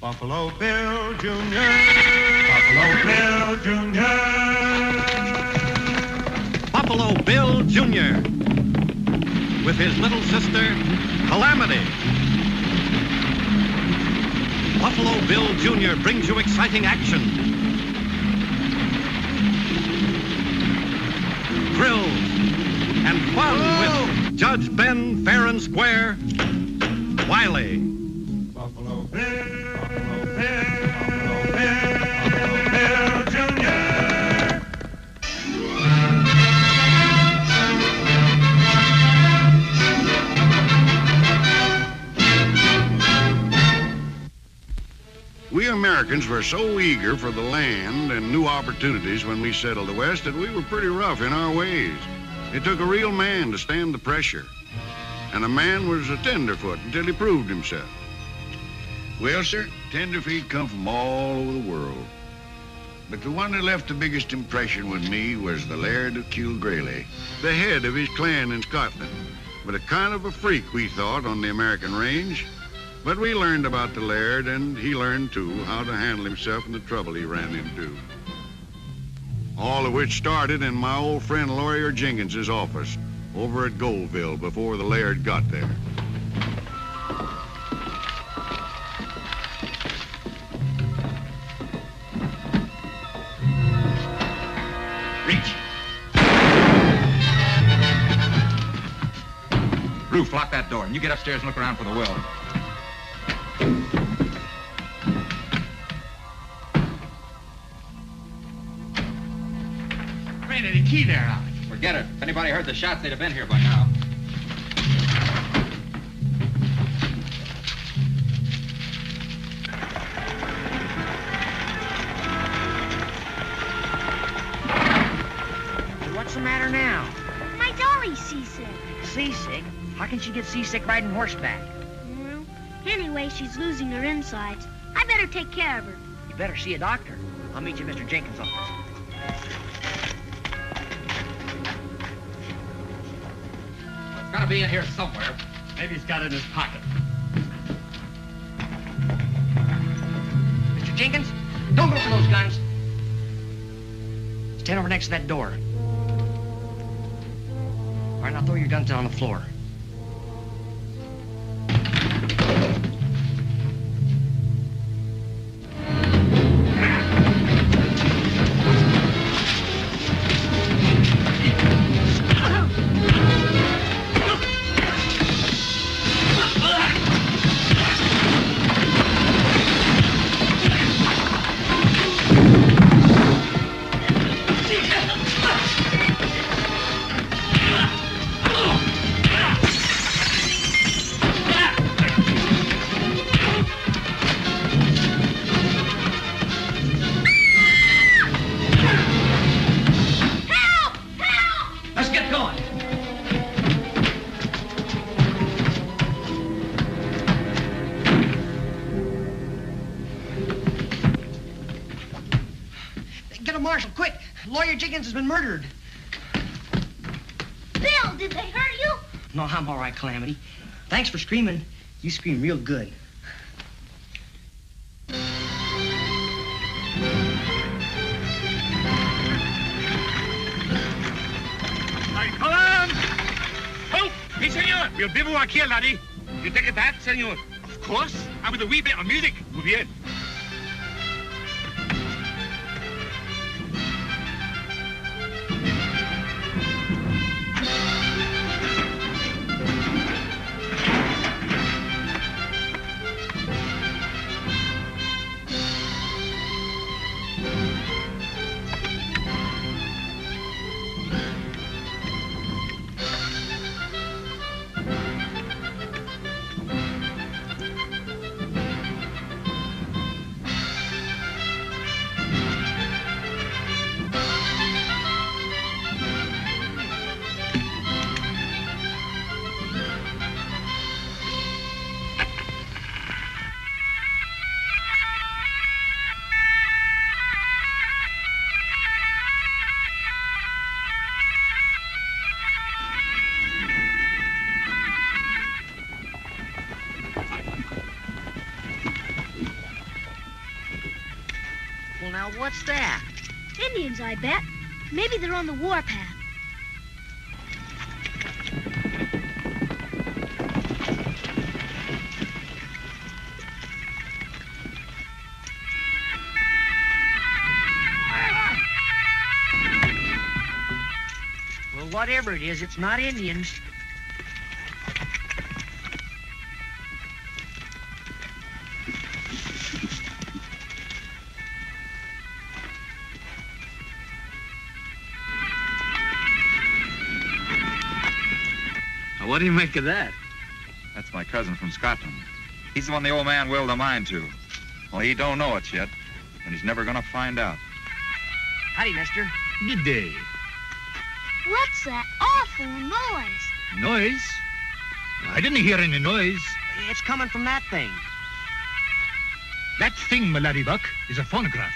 Buffalo Bill Jr. Buffalo Bill Jr. Buffalo Bill Jr. with his little sister, Calamity. Buffalo Bill Jr. brings you exciting action, thrills, and fun with Judge Ben Fair and Square, Wiley. Buffalo Bill, Buffalo Bill, Buffalo Bill Jr. We Americans were so eager for the land and new opportunities when we settled the West that we were pretty rough in our ways. It took a real man to stand the pressure. And a man was a tenderfoot until he proved himself. Well, sir, tenderfeet come from all over the world. But the one that left the biggest impression with me was the Laird of Kilgrayleigh, the head of his clan in Scotland. But a kind of a freak, we thought, on the American range. But we learned about the Laird, and he learned, too, how to handle himself and the trouble he ran into. All of which started in my old friend Lawyer Jenkins's office over at Goldville before the Laird got there. Reach. Roof, lock that door, and you get upstairs and look around for the will. Ain't any key there, Alex. Forget it. If anybody heard the shots, they'd have been here by now. What's the matter now? My dolly's seasick. Seasick? How can she get seasick riding horseback? Well, anyway, she's losing her insides. I better take care of her. You better see a doctor. I'll meet you at Mr. Jenkins' office. It's gotta be in here somewhere. Maybe he's got it in his pocket. Mr. Jenkins, don't go for those guns. Stand over next to that door. All right, now throw your guns down on the floor. Marshal, quick! Lawyer Jenkins has been murdered. Bill, did they hurt you? No, I'm all right, Calamity. Thanks for screaming. You scream real good. Colin! Help! Oui, senor. We'll bivouac here, laddie. You take it back, senor? Of course. And with a wee bit of music. Muy bien. now what's that? Indians, I bet. Maybe they're on the warpath. Well, whatever it is, it's not Indians. Now, what do you make of that? That's my cousin from Scotland. He's the one the old man willed the mine to. Well, he don't know it yet, and he's never gonna find out. Howdy, mister. Good day. What's that awful noise? Noise? I didn't hear any noise. It's coming from that thing. That thing, my laddie buck, is a phonograph.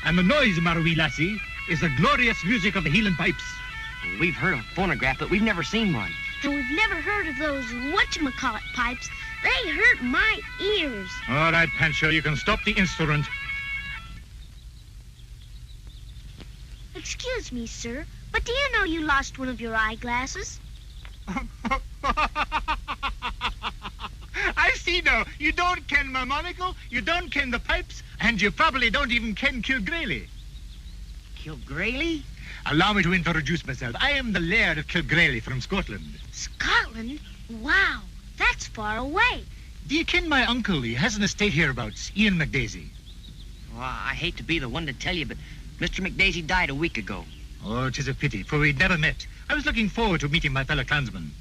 And the noise, my wee lassie, is the glorious music of the Heelan pipes. Well, we've heard of a phonograph, but we've never seen one. And we've never heard of those whatchamacallit pipes. They hurt my ears. All right, Pancho, you can stop the instrument. Excuse me, sir, but do you know you lost one of your eyeglasses? I see now. You don't ken my monocle, you don't ken the pipes, and you probably don't even ken Kilgraylie. Kilgraylie? Allow me to introduce myself. I am the Laird of Kilgraylie from Scotland. Scotland? Wow, that's far away. Do you ken my uncle? He has an estate hereabouts, Ian McDaisy. Well, I hate to be the one to tell you, but Mr. McDaisy died a week ago. Oh, 'tis a pity, for we'd never met. I was looking forward to meeting my fellow clansman.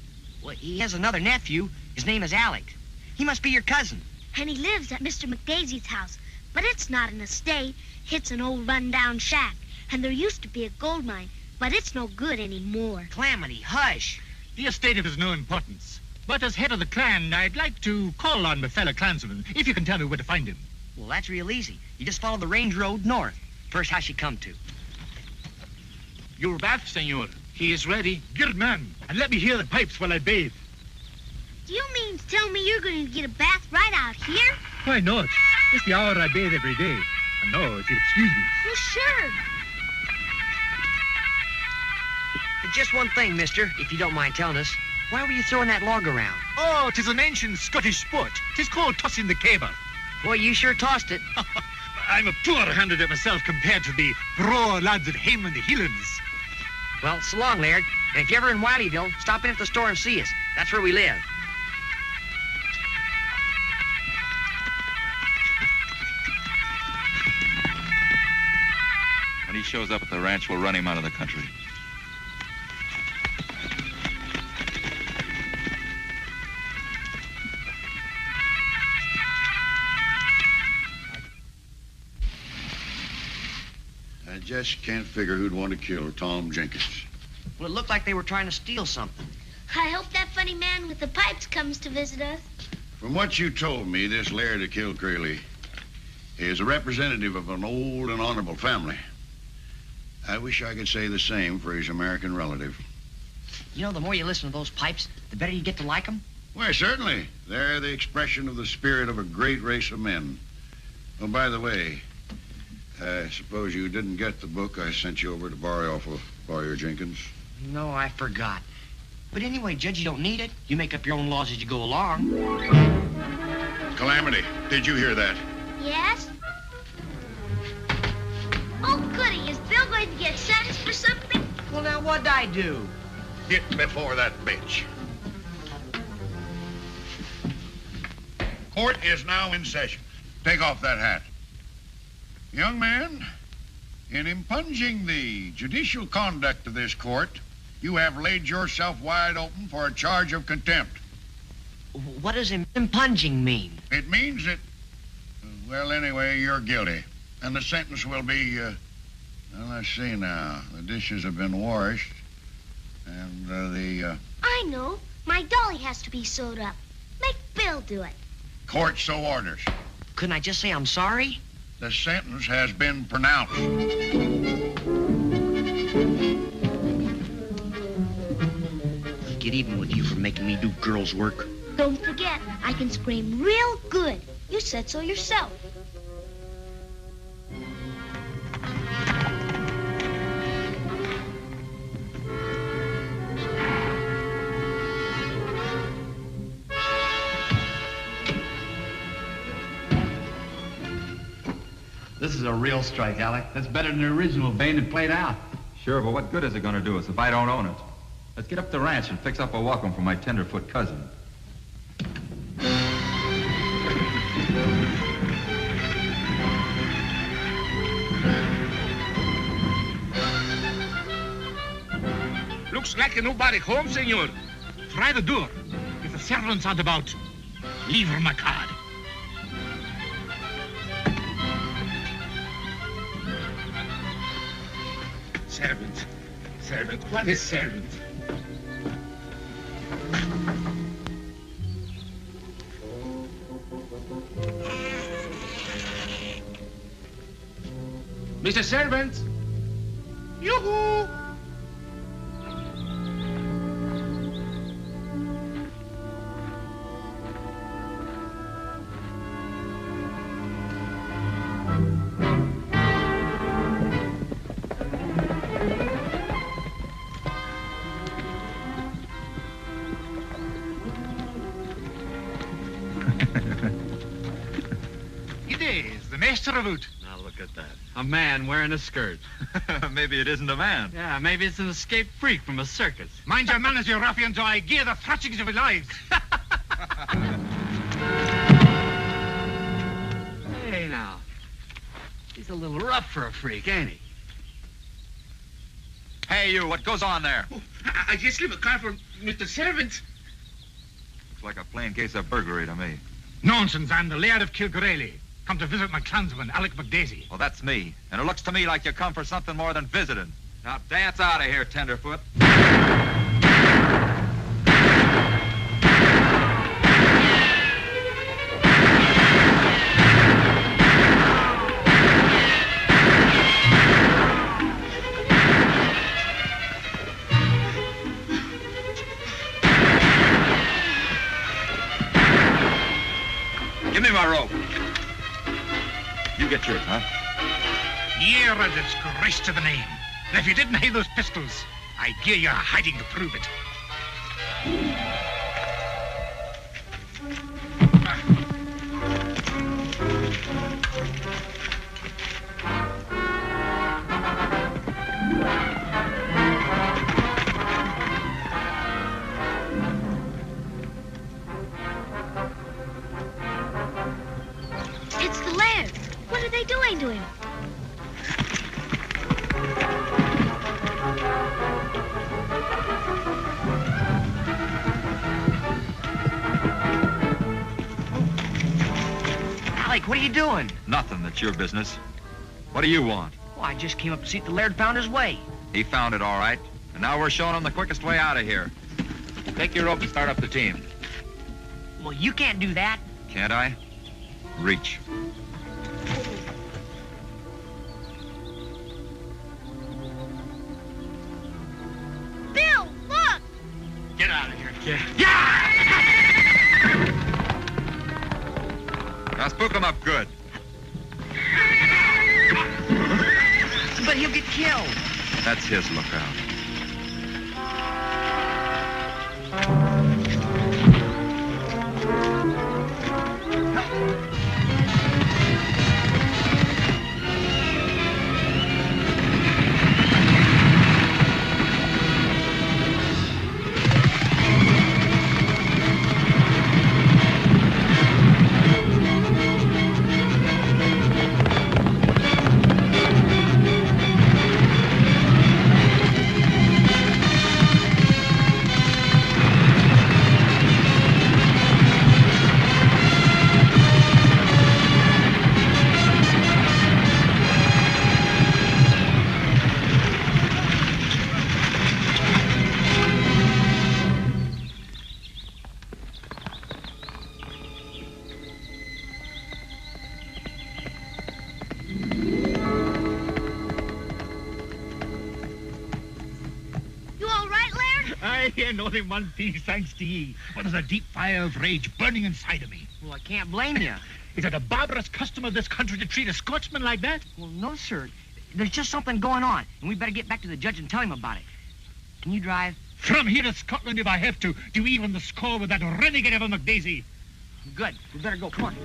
Well, he has another nephew. His name is Alec. He must be your cousin. And he lives at Mr. McDaisy's house. But it's not an estate. It's an old run-down shack. And there used to be a gold mine, but it's no good anymore. Calamity, hush. The estate is no importance. But as head of the clan, I'd like to call on my fellow clansman, if you can tell me where to find him. Well, that's real easy. You just follow the range road north. First house you come to. Your bath, senor. He is ready. Good man. And let me hear the pipes while I bathe. Do you mean to tell me you're going to get a bath right out here? Why not? It's the hour I bathe every day. And now, if you'll excuse me. Well, sure. Just one thing, mister, if you don't mind telling us. Why were you throwing that log around? Oh, 'tis an ancient Scottish sport. 'Tis called tossing the caber. Boy, you sure tossed it. I'm a poor hand at it myself compared to the braw lads at hame in the Heelans. Well, so long, Laird. And if you're ever in Wileyville, stop in at the store and see us. That's where we live. When he shows up at the ranch, we'll run him out of the country. I just can't figure who'd want to kill Tom Jenkins. Well, it looked like they were trying to steal something. I hope that funny man with the pipes comes to visit us. From what you told me, this Laird of Kilgraylie is a representative of an old and honorable family. I wish I could say the same for his American relative. You know, the more you listen to those pipes, the better you get to like them. Why, certainly. They're the expression of the spirit of a great race of men. Oh, by the way, I suppose you didn't get the book I sent you over to borrow off of Lawyer Jenkins? No, I forgot. But anyway, Judge, you don't need it. You make up your own laws as you go along. Calamity, did you hear that? Yes? Oh, goody. Is Bill going to get sentenced for something? Well, now, what'd I do? Get before that bitch. Court is now in session. Take off that hat. Young man, in impugning the judicial conduct of this court, you have laid yourself wide open for a charge of contempt. What does impunging mean? It means that, well, anyway, you're guilty. And the sentence will be, well, let's see now. The dishes have been washed. And I know. My dolly has to be sewed up. Make Bill do it. Court so orders. Couldn't I just say I'm sorry? The sentence has been pronounced. I'll get even with you for making me do girls' work. Don't forget, I can scream real good. You said so yourself. This is a real strike, Alec. That's better than the original vein that played out. Sure, but what good is it going to do us if I don't own it? Let's get up the ranch and fix up a welcome for my Tenderfoot cousin. Looks like nobody home, senor. Try the door. If the servants aren't about, leave her my card. Servant. Servant. What is servant? Mr. Servant. Yoo-hoo! It is the master of it. Now look at that. A man wearing a skirt. Maybe it isn't a man. Yeah, maybe it's an escaped freak from a circus. Mind your manners, you ruffians, or I gear the thrashings of your lives. Hey, now. He's a little rough for a freak, ain't he? Hey, you, what goes on there? Oh, I just leave a card for Mr. Servant. Looks like a plain case of burglary to me. Nonsense, I'm the Laird of Kilgarely. Come to visit my clansman, Alec McDaisy. Well, that's me. And it looks to me like you come for something more than visiting. Now dance out of here, Tenderfoot. Give me my rope. You get yours, huh? You're a disgrace to the name. And if you didn't have those pistols, I'd gear you a hiding to prove it. It's the Laird. What are they doing to him? Alec, what are you doing? Nothing, that's your business. What do you want? Well, I just came up to see if the Laird found his way. He found it all right. And now we're showing him the quickest way out of here. Take your rope and start up the team. Well, you can't do that. Can't I? Reach. Bill, look! Get out of here, kid. Now spook him up good. But he'll get killed. That's his lookout. I hear not in one piece, thanks to ye. But there's a deep fire of rage burning inside of me. Well, I can't blame you. Is it a barbarous custom of this country to treat a Scotsman like that? Well, no, sir. There's just something going on, and we better get back to the judge and tell him about it. Can you drive? From here to Scotland if I have to even the score with that renegade of a McDaisy. Good. We better go. Come on.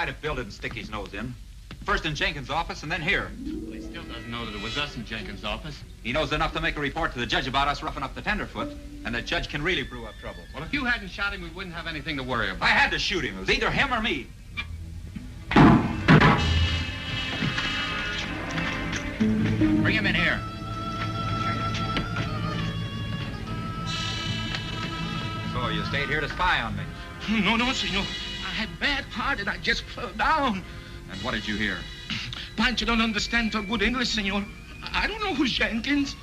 right if Bill didn't stick his nose in. First in Jenkins' office and then here. Well, he still doesn't know that it was us in Jenkins' office. He knows enough to make a report to the judge about us roughing up the Tenderfoot, and the judge can really brew up trouble. Well, if you hadn't shot him, we wouldn't have anything to worry about. I had to shoot him. It was either him or me. Bring him in here. So you stayed here to spy on me. No, senor. I had bad heart and I just fell down. And what did you hear? Pancho don't understand so good English, senor. I don't know who's Jenkins.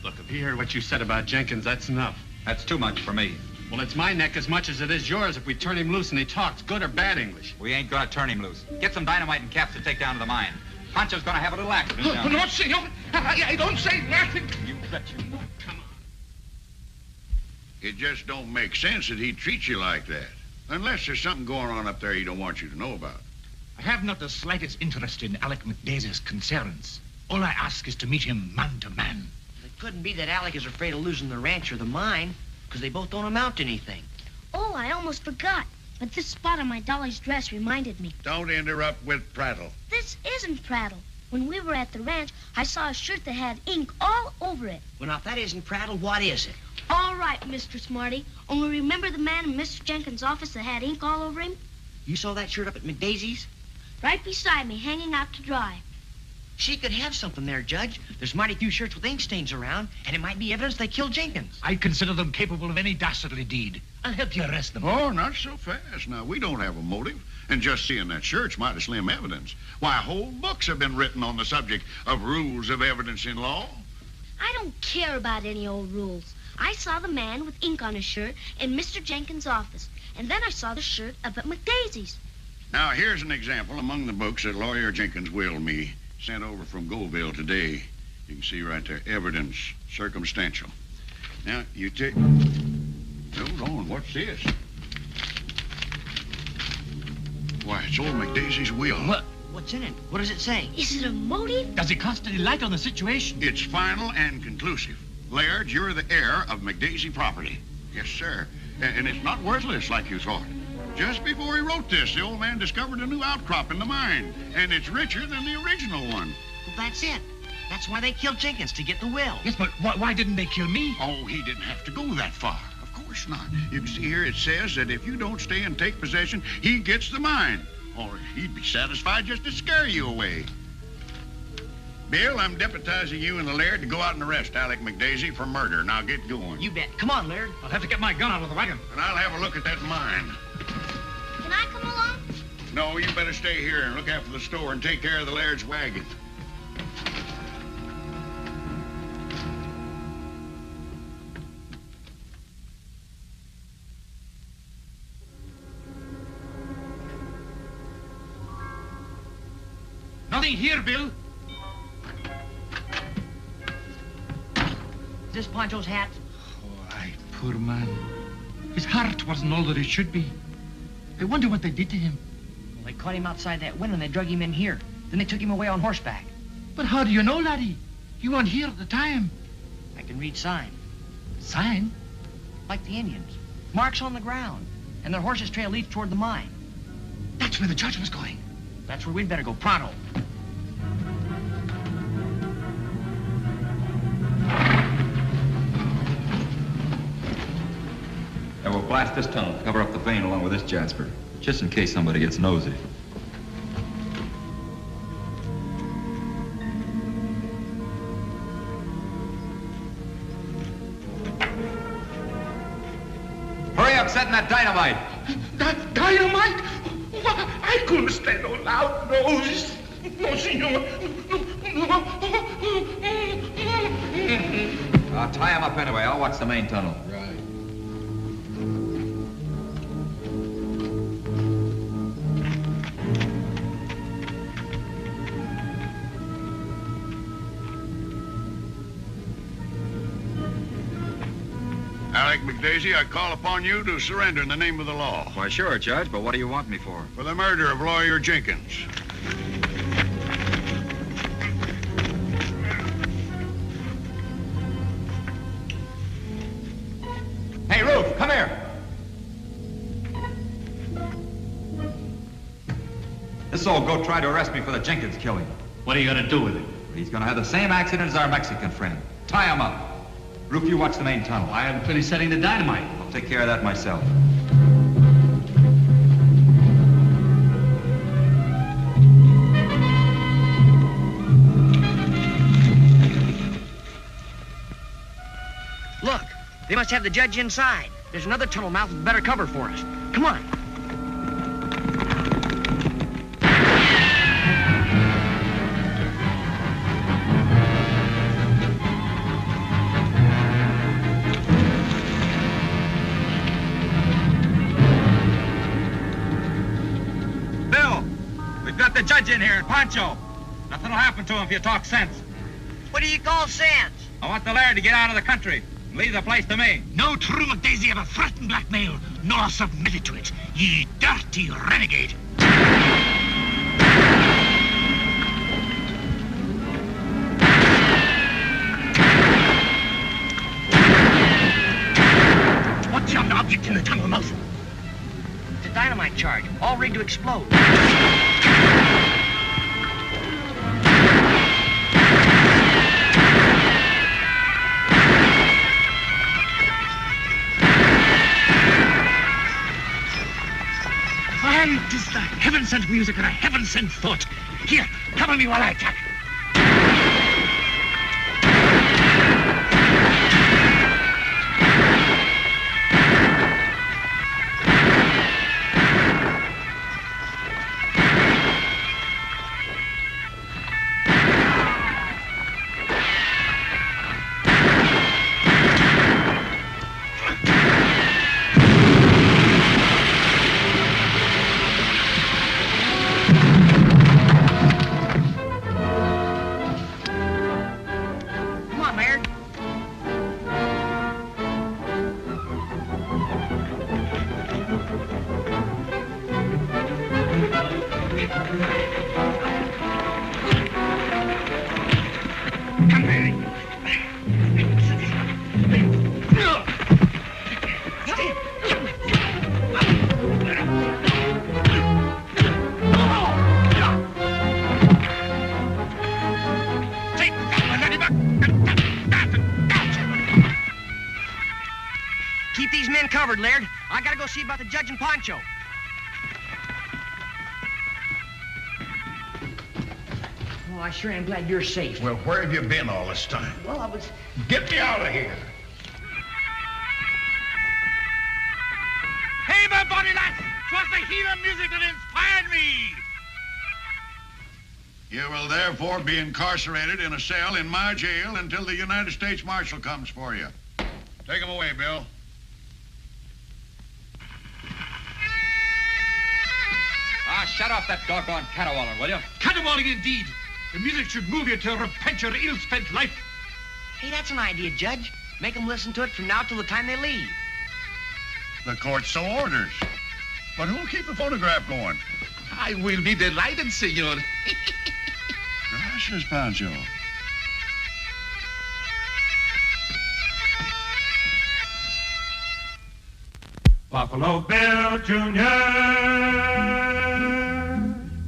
Look, if he heard what you said about Jenkins, that's enough. That's too much for me. Well, it's my neck as much as it is yours if we turn him loose and he talks good or bad English. We ain't gonna turn him loose. Get some dynamite and caps to take down to the mine. Pancho's gonna have a little accident down there. No, senor. I don't say nothing. You bet you won't. Come on. It just don't make sense that he treats you like that. Unless there's something going on up there he don't want you to know about. I have not the slightest interest in Alec McDaisie's concerns. All I ask is to meet him man to man. It couldn't be that Alec is afraid of losing the ranch or the mine, because they both don't amount to anything. Oh, I almost forgot. But this spot on my dolly's dress reminded me. Don't interrupt with prattle. This isn't prattle. When we were at the ranch, I saw a shirt that had ink all over it. Well, now, if that isn't prattle, what is it? All right, Mr. Smarty. Only remember the man in Mr. Jenkins' office that had ink all over him? You saw that shirt up at McDaisie's? Right beside me, hanging out to dry. She could have something there, Judge. There's mighty few shirts with ink stains around, and it might be evidence they killed Jenkins. I consider them capable of any dastardly deed. I'll help you arrest them. Oh, not so fast. Now, we don't have a motive. And just seeing that shirt's mighty slim evidence. Why, whole books have been written on the subject of rules of evidence in law. I don't care about any old rules. I saw the man with ink on his shirt in Mr. Jenkins' office, and then I saw the shirt up at McDaisie's. Now, here's an example among the books that Lawyer Jenkins willed me. Sent over from Goldville today. You can see right there, evidence, circumstantial. Now, you take... Hold on, what's this? Why, it's old McDaisie's will. What's in it? What does it say? Is it a motive? Does it cast any light on the situation? It's final and conclusive. Laird, you're the heir of McDaisie property. Yes, sir. And it's not worthless like you thought. Just before he wrote this, the old man discovered a new outcrop in the mine, and it's richer than the original one. Well, that's it. That's why they killed Jenkins, to get the will. Yes, but why didn't they kill me? Oh, he didn't have to go that far. Of course not. You can see here it says that if you don't stay and take possession, he gets the mine. Or he'd be satisfied just to scare you away. Bill, I'm deputizing you and the Laird to go out and arrest Alec McDaisie for murder. Now get going. You bet. Come on, Laird. I'll have to get my gun out of the wagon. And I'll have a look at that mine. Can I come along? No, you better stay here and look after the store and take care of the Laird's wagon. Nothing here, Bill. Is this Pancho's hat? Oh, poor man. His heart wasn't all that it should be. I wonder what they did to him. Well, they caught him outside that window and they drug him in here. Then they took him away on horseback. But how do you know, laddie? You weren't here at the time. I can read sign. Sign? Like the Indians. Marks on the ground. And their horse's trail leads toward the mine. That's where the judge was going. That's where we'd better go pronto. And we'll blast this tunnel, cover up the vein along with this Jasper, just in case somebody gets nosy. Hurry up, setting that dynamite. That dynamite? Well, I couldn't stand no loud noise. No, senor. I'll tie him up anyway. I'll watch the main tunnel. Right. Alec McDaisie, I call upon you to surrender in the name of the law. Why, sure, Judge, but what do you want me for? For the murder of Lawyer Jenkins. Hey, Ruth, come here. so, go try to arrest me for the Jenkins killing. What are you going to do with it? He's going to have the same accident as our Mexican friend. Tie him up. Roof, you watch the main tunnel. I haven't finished setting the dynamite. I'll take care of that myself. Look, they must have the judge inside. There's another tunnel mouth with better cover for us. Come on. Bill, we've got the judge in here and Pancho. Nothing will happen to him if you talk sense. What do you call sense? I want the laird to get out of the country. Leave the place to me. No true McDaisy ever threatened blackmail, nor submitted to it, ye dirty renegade. What's your object in the tunnel mouth? It's a dynamite charge, all ready to explode. And 'tis the heaven-sent music and a heaven-sent thought. Here, cover me while I attack. Come on, Laird. Come, Mary. Take that one, Laddie Buck. Keep these men covered, Laird. I gotta go see about the judge and Pancho. Oh, I sure am glad you're safe. Well, where have you been all this time? Well, I was... Get me out of here. Hey, my body lads! 'Twas the heathen music that inspired me! You will therefore be incarcerated in a cell in my jail until the United States Marshal comes for you. Take him away, Bill. Ah, shut off that doggone caterwauling, will you? Caterwauling indeed. The music should move you to repent your ill-spent life. Hey, that's an idea, Judge. Make them listen to it from now till the time they leave. The court so orders. But who'll keep the phonograph going? I will be delighted, senor. Gracias, Pancho. Buffalo Bill Jr.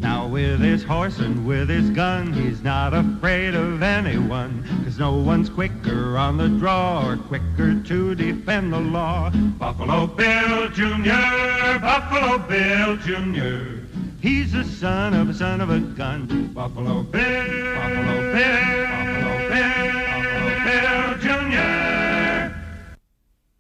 Now with his horse and with his gun, he's not afraid of anyone, 'cause no one's quicker on the draw or quicker to defend the law. Buffalo Bill Jr. Buffalo Bill Jr. He's the son of a gun. Buffalo Bill, Buffalo Bill, Buffalo Bill, Buffalo Bill Jr.